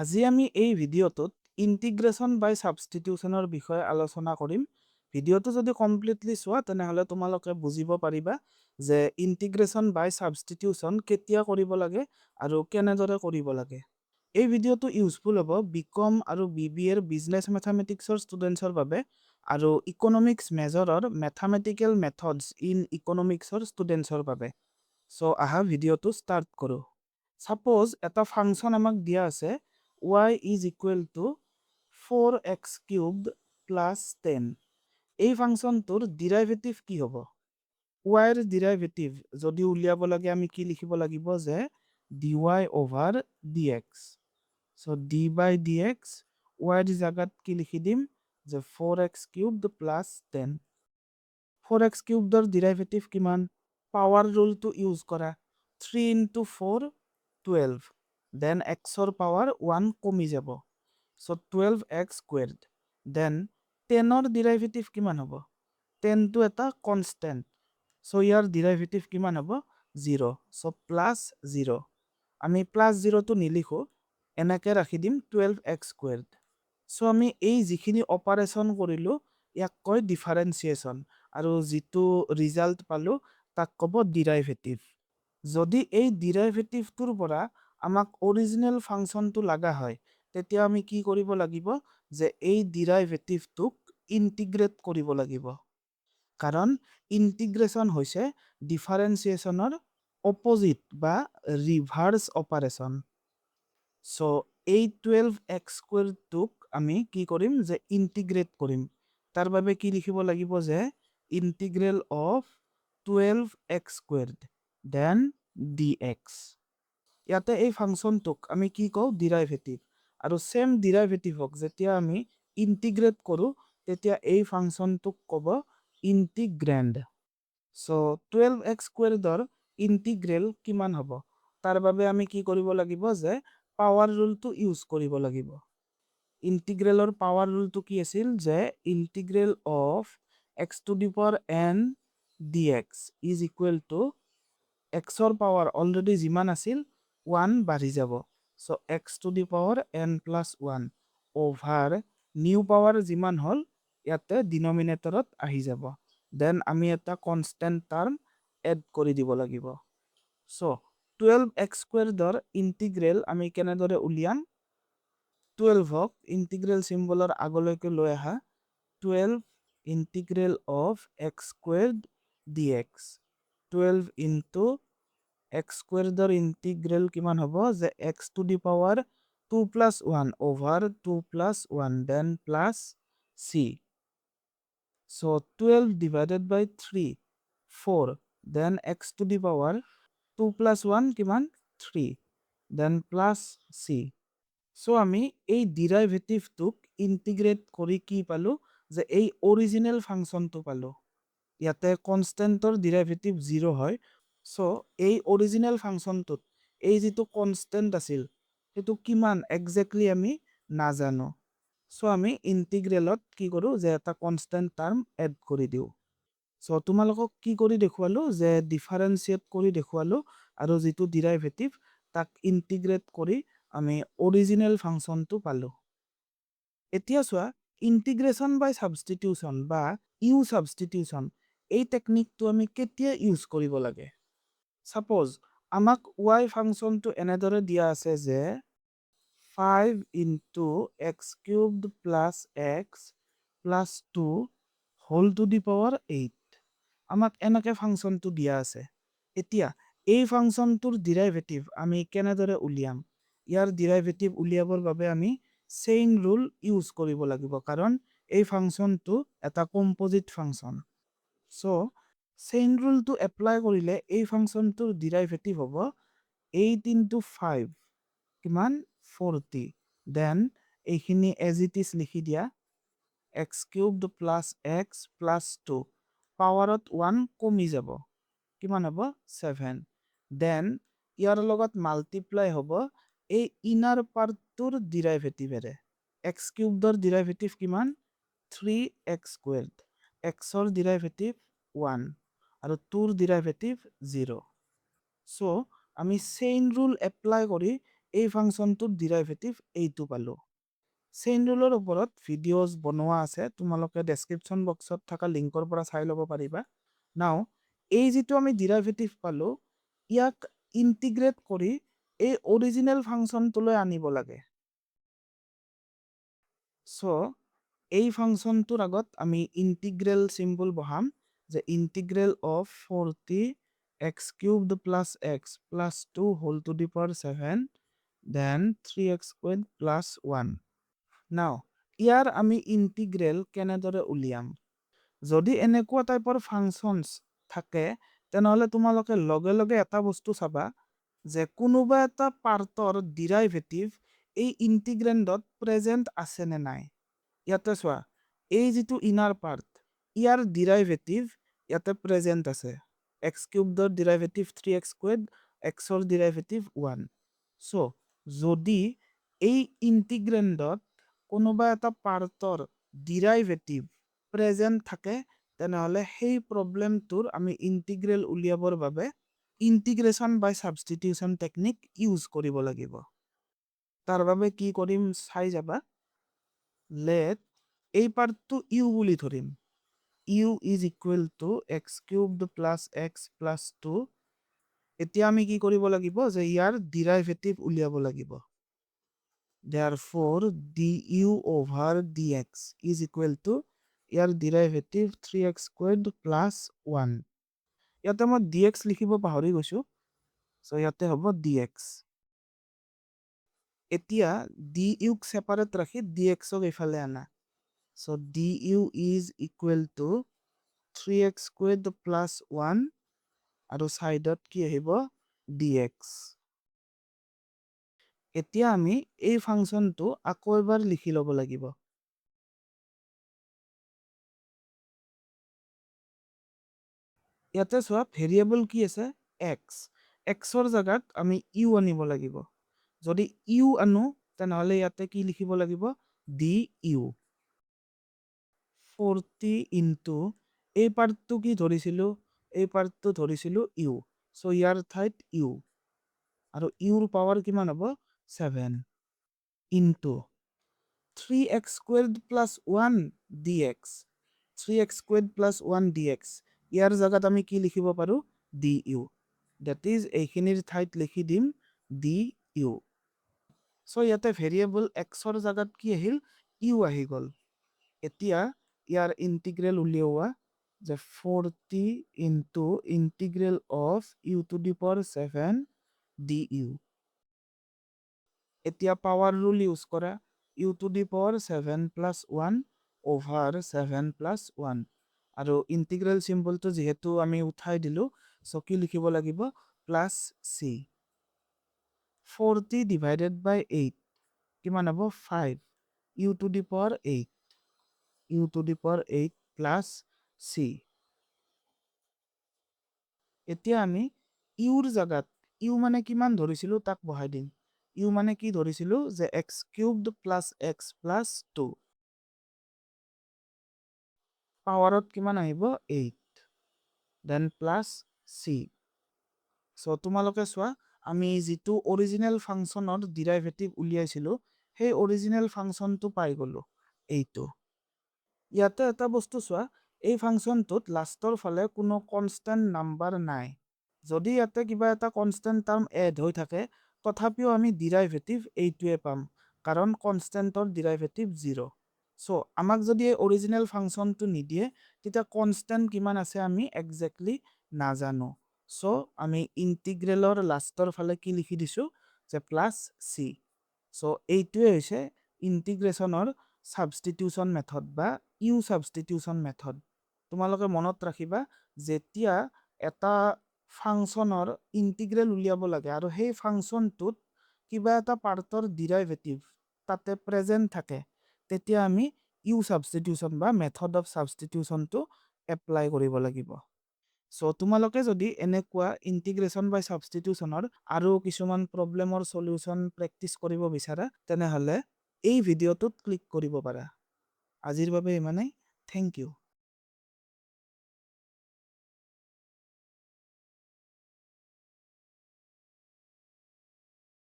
আজি আমি এই ভিডিঅ'টোত ইন্টিগ্ৰেশ্যন বাই ছাবষ্টিটিউশ্যনৰ বিষয়ে আলোচনা কৰিম। ভিডিঅ'টো যদি কমপ্লিটলি চোৱা তেনেহ'লে তোমালোকে বুজিব পাৰিবা যে ইন্টিগ্ৰেশ্যন বাই ছাবষ্টিটিউশ্যন কেতিয়া কৰিব লাগে আৰু কেনেদৰে কৰিব লাগে। এই ভিডিঅ'টো ইউজফুল হ'ব বিকম আৰু BBA বিজনেছ মেথামেটিক্সৰ ষ্টুডেণ্টছৰ বাবে আৰু ইকনমিক্স মেজৰৰ মেথামেটিকেল মেথডছ ইন ইকনমিক্সৰ ষ্টুডেণ্টছৰ বাবে। চ' আহা ভিডিঅ'টো ষ্টাৰ্ট কৰোঁ। ছাপ'জ এটা ফাংচন আমাক দিয়া আছে y is equal to 4x cubed plus 10. এই ফাংচনটোৰ ডিৰাইভেটিভ কি হ'ব? y ৰ ডিৰাইভেটিভ যদি উলিয়াব লাগে আমি কি লিখিব লাগিব যে dy over dx. So d by dx y ৰ জাগাত কি লিখি দিম যে 4x cubed plus 10. 4x cubed derivative কিমান? পাৱাৰ ৰুলটো ইউজ কৰা 3 into 4 12. Then x ৰ পাৱাৰ 1 কমি যাব। So 12x squared. Then 10 ৰ ডিৰাইভেটিভ কিমান হ'ব? 10 টো এটা কনষ্টেণ্ট। So ইয়াৰ ডিৰাইভেটিভ কিমান হ'ব? 0. So plus 0. আমি plus 0 টো নিলিখো, এনেকে ৰাখি দিম 12x squared. So আমি এই যিখিনি অপাৰেশ্যন কৰিলোঁ ইয়াক কয় ডিফাৰেঞ্চিয়েশ্যন আৰু যিটো ৰিজাল্ট পালোঁ তাক ক'ব ডিৰাইভেটিভ। যদি এই ডিৰাইভেটিভটোৰ পৰা আমাক অৰিজিনেল ফাংচনটো লগা হয় তেতিয়া আমি কি কৰিব লাগিব যে এই ডিৰাইভেটিভটোক ইন্টিগ্ৰেট কৰিব লাগিব। কাৰণ ইন্টিগ্ৰেশ্যন হৈছে ডিফাৰেঞ্চিয়েশ্যনৰ অপজিট বা ৰিভাৰ্ছ অপাৰেশ্যন। চ' এই 12x স্কুৱেৰটোক আমি কি কৰিম যে ইন্টিগ্ৰেট কৰিম। তাৰ বাবে কি লিখিব লাগিব যে integral of 12x squared then dx। ইয়াতে এই ফাংচনটোক আমি কি কওঁ ডিৰাইভেটিভ আৰু সেম ডিৰাইভেটিভক যেতিয়া আমি ইন্টিগ্ৰেট কৰোঁ তেতিয়া এই ফাংচনটোক ক'ব ইন্টিগ্ৰেণ্ড। চ' 12x স্কুৱেৰ্ডৰ ইন্টিগ্ৰেল কিমান হ'ব? তাৰ বাবে আমি কি কৰিব লাগিব যে পাৱাৰ ৰুলটো ইউজ কৰিব লাগিব। ইন্টিগ্ৰেলৰ পাৱাৰ ৰুলটো কি আছিল যে integral of x to the power n dx is equal to xৰ পাৱাৰ অলৰেডি যিমান আছিল 1 বাঢ়ি যাব। So' x to the power n plus 1 over new power যিমান হ'ল ইয়াতে ডিনমিনেটৰত আহি যাব। দেন আমি এটা কনষ্টেণ্ট টাৰ্ম এড কৰি দিব লাগিব। চ' 12x স্কুৱেৰ্ডৰ ইন্টিগ্ৰেল আমি কেনেদৰে উলিয়াম? 12ক ইন্টিগ্ৰেল চিম্বলৰ আগলৈকে লৈ আহা 12 integral of x squared dx 12 into x স্কুৱেৰ্ডৰ ইন্টিগ্ৰেল কিমান হ'ব যে x to the power 2 plus 1 over 2 plus 1 then plus c। So 12 divided by 3 4 then x to the power 2 plus 1 কিমান 3 then plus c। So আমি এই ডিৰাইভেটিভটোক ইন্টিগ্ৰেট কৰি কি পালো যে এই অৰিজিনেল ফাংচনটো পালো। ইয়াতে কনষ্টেণ্টৰ ডিৰাইভেটিভ 0 হয়। চ' এই অৰিজিনেল ফাংচনটোত এই যিটো কনষ্টেণ্ট আছিল সেইটো কিমান একজেক্টলি আমি নাজানো। চ' আমি ইন্টিগ্ৰেলত কি কৰোঁ যে এটা কনষ্টেণ্ট টাৰ্ম এড কৰি দিওঁ। চ' তোমালোকক কি কৰি দেখুৱালো যে ডিফাৰেঞ্চিয়েট কৰি দেখুৱালো আৰু যিটো ডিৰাইভেটিভ তাক ইন্টিগ্ৰেট কৰি আমি অৰিজিনেল ফাংচনটো পালো। এতিয়া চোৱা ইন্টিগ্ৰেশ্যন বাই ছাবষ্টিটিউশ্যন বা ইউ ছাবষ্টিটিউশ্যন এই টেকনিকটো আমি কেতিয়া ইউজ কৰিব লাগে? ছাপ'জ আমাক y ফাংচনটো এনেদৰে দিয়া আছে যে 5 into x cubed plus x plus 2 whole to the power 8. আমাক এনেকে ফাংচনটো দিয়া আছে। এতিয়া এই ফাংচনটোৰ ডিৰাইভেটিভ আমি কেনেদৰে উলিয়াম? ইয়াৰ ডিৰাইভেটিভ উলিয়াবৰ বাবে আমি চেইন ৰুল ইউজ কৰিব লাগিব কাৰণ এই ফাংচনটো এটা কম্পজিট ফাংচন। চ' চেইন ৰুলটো এপ্লাই কৰিলে এই ফাংচনটোৰ ডিৰাইভেটিভ হ'ব 8 into 5 কিমান 40 দেন এইখিনি এজ ইট ইজ লিখি দিয়া x cubed plus x plus 2 পাৱাৰত 1 কমি যাব কিমান হ'ব 7 দেন ইয়াৰ লগত মাল্টিপ্লাই হ'ব এই ইনাৰ পাৰ্টটোৰ ডিৰাইভেটিভেৰে। x কিউবডৰ ডিৰাইভেটিভ কিমান 3x স্কুৱেৰ্ড xৰ ডিৰাইভেটিভ 1 আৰু 2ৰ ডিৰাইভেটিভ 0। চ' আমি চেইন ৰুল এপ্লাই কৰি এই ফাংচনটোৰ ডিৰাইভেটিভ এইটো পালো। চেইন ৰুলৰ ওপৰত ভিডিঅ'জ বনোৱা আছে, তোমালোকে ডেছক্ৰিপশ্যন বক্সত থকা লিংকৰ পৰা চাই ল'ব পাৰিবা। নাও এই যিটো আমি ডিৰাইভেটিভ পালো, ইয়াক ইণ্টিগ্ৰেট কৰি এই অৰিজিনেল ফাংচনটোলৈ আনিব লাগে। সো এই ফাংচনটোৰ আগত আমি ইণ্টিগ্ৰেল চিম্বল বহাম, যে integral of 40x cubed plus x plus 2 whole to the power 7 then 3x squared plus 1। Now ইয়াৰ আমি ইণ্টিগ্ৰেল কেনেদৰে উলিয়াম? যদি এনেকুৱা টাইপৰ ফাংচনছ থাকে, তেনেহ'লে তোমালোকে লগে লগে এটা বস্তু চাবা, যে কোনোবা এটা পাৰ্টৰ ডিৰাইভেটিভ এই ইণ্টিগ্ৰেণ্ডত প্ৰেজেণ্ট আছে নে নাই। ইয়াতে চোৱা, এই যিটো ইনাৰ পাৰ্ট, ইয়াৰ ডিৰাইভেটিভ ইয়াতে প্ৰেজেণ্ট আছে। x কিউবডৰ ডিৰাইভেটিভ 3x স্কুৱেৰ্ড, xৰ ডিৰাইভেটিভ 1। সো যদি এই ইণ্টিগ্ৰেণ্ডত কোনোবা এটা পাৰ্টৰ ডিৰাইভেটিভ প্ৰেজেণ্ট থাকে, তেনেহ'লে সেই প্ৰব্লেমটোৰ আমি ইণ্টিগ্ৰেল উলিয়াবৰ বাবে ইণ্টিগ্ৰেশ্যন বাই ছাবষ্টিটিউশ্যন টেকনিক ইউজ কৰিব লাগিব। তাৰ বাবে কি কৰিম চাই যাবা। লেট এই পাৰ্টটো ইউ বুলি ধৰিম। U is equal to x cubed plus x plus 2। এতিয়া আমি কি কৰিব লাগিব, যে ইয়াৰ ডিৰাইভেটিভ উলিয়াব লাগিব। Therefore du over dx is equal to ইয়াৰ ডিৰাইভেটিভ 3x স্কুৱেৰ্ড প্লাছ 1। ইয়াতে মই dx লিখিব পাহৰি গৈছো, সো ইয়াতে হ'ব dx। এতিয়া duক সেপাৰেট ৰাখি dxক এইফালে আনা। So du is equal to 3x squared plus 1 আৰু সাইডত কি আহিব dx। এতিয়া আমি এই ফাংচনটো আকৌ এবাৰ লিখি ল'ব লাগিব। ইয়াতে চোৱা ভেৰিয়েবল কি আছে x। xৰ জাগাত আমি ইউ আনিব লাগিব। যদি ইউ আনো, তেনেহ'লে ইয়াতে কি লিখিব লাগিব ডি ইউ। 40 ইনটু এই পাৰ্টটো কি ধৰিছিলো, এই পাৰ্টটো ধৰিছিলো ইউ। সো ইয়াৰ ঠাইত ইউ আৰু ইউৰ পাৱাৰ কিমান হ'ব 7 into 3x squared plus 1 dx। 3x squared plus 1 dx, ইয়াৰ জাগাত আমি কি লিখিব পাৰো ডি ইউ। ডেট ইজ এইখিনিৰ ঠাইত লিখি দিম ডি ইউ। সো ইয়াতে ভেৰিয়েবল xৰ জাগাত কি আহিল ইউ আহি গ'ল। এতিয়া ইয়াৰ ইণ্টিগ্ৰেল উলিওৱা, যে 40 into integral of U to the power 7 D U. এতিয়া পাৱাৰ ৰুল ইউজ কৰা, U to the power 7 plus 1 over 7 plus 1। আৰু ইণ্টিগ্ৰেল চিম্বলটো যিহেতু আমি উঠাই দিলো, সো কি লিখিব লাগিব প্লাছ চি। 40 ডিভাইডেড বাই 8 কিমান হ'ব 5 U to the power 8, U to the power 8 plus C. এতিয়া আমি ইউৰ জাগাত ইউ মানে কিমান ধৰিছিলো তাক বহাই দিম। ইউ মানে কি ধৰিছিলো, যে x cubed plus x plus 2। পাৱাৰত কিমান আহিব 8 দেন প্লাছ চি। সো তোমালোকে চোৱা, আমি যিটো অৰিজিনেল ফাংচনৰ ডিৰাইভেটিভ উলিয়াইছিলো, সেই অৰিজিনেল ফাংচনটো পাই গলো এইটো। ইয়াতে এটা বস্তু চোৱা, এই ফাংচনটোত লাষ্টৰ ফালে কোনো কনষ্টেণ্ট নাম্বাৰ নাই। যদি ইয়াতে কিবা এটা কনষ্টেণ্ট টাৰ্ম এড হৈ থাকে, তথাপিও আমি ডিৰাইভেটিভ এইটোৱে পাম, কাৰণ কনষ্টেণ্টৰ ডিৰাইভেটিভ 0। সো আমাক যদি এই অৰিজিনেল ফাংচনটো নিদিয়ে, তেতিয়া কনষ্টেণ্ট কিমান আছে আমি একজেক্টলি নাজানো। সো আমি ইণ্টিগ্ৰেলৰ লাষ্টৰ ফালে কি লিখি দিছো, যে প্লাছ চি। সো এইটোৱে হৈছে ইণ্টিগ্ৰেশ্যনৰ ছাবষ্টিটিউশ্যন মেথড বা ইউ ছাবষ্টিটিউশ্যন মেথড। তোমালোকে মনত ৰাখিবা, যেতিয়া এটা ফাংচনৰ ইণ্টিগ্ৰেল উলিয়াব লাগে আৰু সেই ফাংচনটোত কিবা এটা পাৰ্টৰ ডিৰাইভেটিভ তাতে প্ৰেজেণ্ট থাকে, তেতিয়া আমি ইউ ছাবষ্টিটিউশ্যন বা মেথড অফ ছাবষ্টিটিউশ্যনটো এপ্লাই কৰিব লাগিব। সো তোমালোকে যদি এনেকুৱা ইণ্টিগ্ৰেশ্যন বাই ছাবষ্টিটিউশ্যনৰ আৰু কিছুমান প্ৰব্লেমৰ সলিউশ্যন প্ৰেক্টিচ কৰিব বিচাৰা, তেনেহ'লে এই ভিডিঅ'টোত ক্লিক কৰিব পাৰা। আজিৰ বাবে ইমানেই। Thank U.